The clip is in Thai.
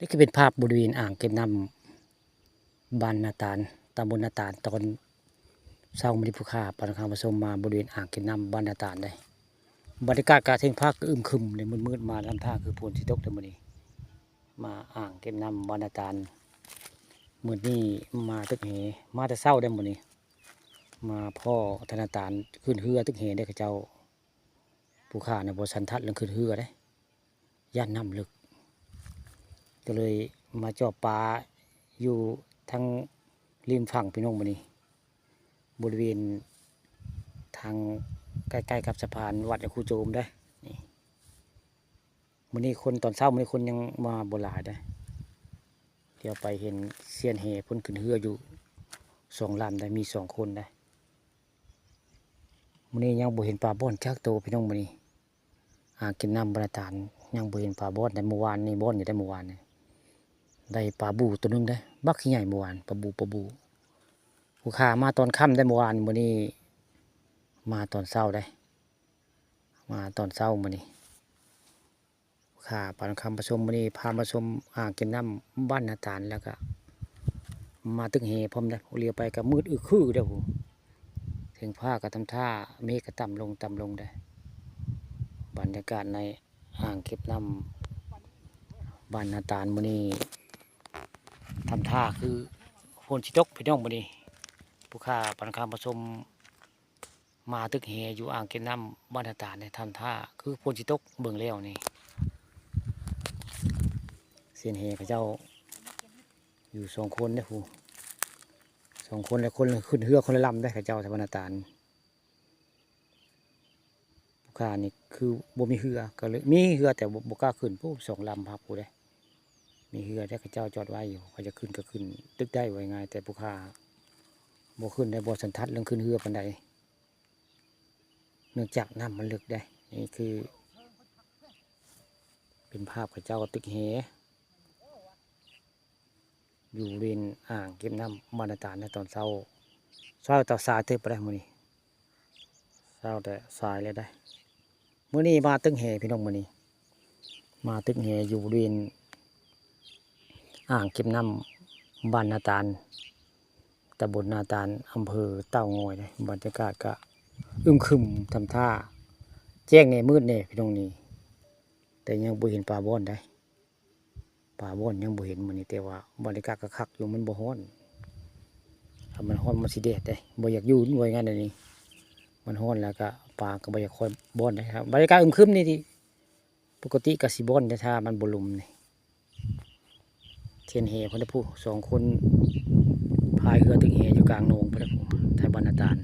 นี่คือเป็นภาพบริเวณอ่างเก็บน้ำบ้านนาตาลตำบลนาตาลตอนเช้ามื้อนี้ผู้ค้าปานคำผสมมาบริเวณอ่างเก็บน้ำบ้านนาตาลได้บรรยากาศกะเทงภาคก็อึมครึมเลยมืดๆมาลำท่าคือฝนสิตกแต่มื้อนี้มาอ่างเก็บน้ำบ้านนาตาลมื้อนี้มาตึกเหมาแต่เช้าได้มื้อนี้มาพ่อธนาตาลขึ้นเรือตึกเหได้กับเจ้าผู้ค้าในบ่สันทัดเรื่องขึ้นเรือได้ย่านน้ำลึกก็เลยมาเจาะปลาอยู่ทางริมฝั่งพี่น้องมื้อนี้บริเวณทางใกล้ๆกับสะพานวัดครูโจมได้นี่มื้อนี้คนตอนเช้ามื้อนี้คนยังมาบ่หลายได้เดี๋ยวไปเห็นเซียนแห่เพิ่นขึ้นเรืออยู่2 ลำได้มี2 คนได้มื้อนี้ยังบ่เห็นปลาบ่อนจักโตพี่น้องมื้อนี้กินน้ำบาดาลยังบ่เห็นปลาบ่อนได้เมื่อวานนี่บ่อนอยู่ได้เมื่อวานนี่ได้ปลาบูตัวนึงได้บักใหญ่เมื่อวานปลาบูผู้ค้ามาตอนค่ำได้เมื่อวานมื้อนี้มาตอนเช้าได้มาตอนเช้ามื้อนี้ผู้ค้าปานคำผสมมื้อนี้พามาชมอ่างเก็บน้ำบ้านนาตาลแล้วก็มาตึกเหพร้อมได้เลี้ยวไปก็มืดอึกคือเด้อโหถึงผ้าก็ทำท่าเมฆก็ต่ำลงได้บรรยากาศในอ่างเก็บน้ำบ้านนาตาลมื้อนี้ทำท่าคือฝนสิตกพี่น้องมื้อนี้ผู้ค้าปานคำผสมมาตึกเหอยู่อ่างเก็บน้ำบ้านนาตาลเนี่ยทำท่าคือฝนสิตกเบิ่งแล้วนี่เสียนเหเขาเจ้าอยู่2 คนเนี่ยผู้2 คนแล้วคนขึ้นเรือคนละลำได้เขาเจ้าทางบ้านนาตาลผู้ค้านี่คือบ่มีเรือก็เลยมีเรือแต่บ่กล้าขึ้นผู้2 ลำพับผู้ได้มีเรือได้เขาเจ้าจอดไว้อยู่เขาจะขึ้นก็ขึ้นตึกได้ไว้ง่ายแต่ผู้ค้าบ่ขึ้นได้บ่สันทัดเรื่องขึ้นเรือปานใดเนื่องจากน้ำมันลึกได้นี่คือเป็นภาพเขาเจ้าตึกเหอยู่บริเวณอ่างเก็บน้ำบ้านนาตาลในตอนเช้าต่อสายเทปไปได้มื้อนี้เช้าแต่สายเลยได้มื้อนี้มาตึกเหพี่น้องมื้อนี้มาตึกเหอยู่บริเวณอ่างเก็บน้ำบ้านนาตาลตำบลนาตาลอำเภอเต่างอยเลยบรรยากาศก็อึมครึมทำท่าแจ้งในมืดเนี่ยพี่น้องนี่แต่ยังบ่เห็นปลาบ่อนได้ปลาบ่อนยังบ่เห็นมื้อนี้แต่ว่าบรรยากาศก็คักอยู่มันบ่ร้อนถ้ามันร้อนมันสิแดดได้บ่อยากอยู่ไว้งั้นอันนี้มันร้อนแล้วก็ปลาก็บ่อยากค่อยบ่อนได้ครับบรรยากาศอึมครึมนี่ที่ปกติก็สิบ่อนแต่ถ้ามันบ่ลมนี่เทียนเหเพิ่นน่ะผู้2 คนพายเรือตึกเหอยู่กลางโหนงเพิ่นน่ะผู้ไทยบ้านนาตาล